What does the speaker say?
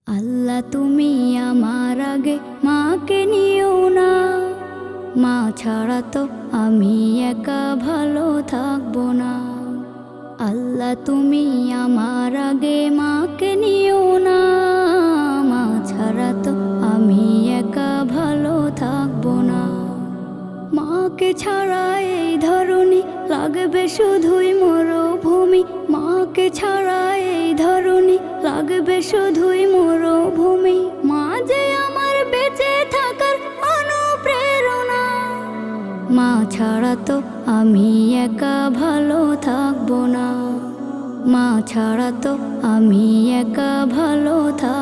আল্লাহ তুমি আমার আগে মাকে নিও না, মা ছাড়া তো আমি একা ভালো থাকবো না। আল্লাহ তুমি আমার আগে মাকে নিও না, মা ছাড়া তো আমি একা ভালো থাকবো না। মাকে ছাড়া এই ধরনী লাগবে শুধুই মরুভূমি, মাকে ছাড়া এই ধরনী লাগবে শুধুই মরুভূমি। মা যে আমার বেঁচে থাকার অনুপ্রেরণা, মা ছাড়া তো আমি একা ভালো থাকবো না, মা ছাড়া তো আমি একা ভালো থাকবো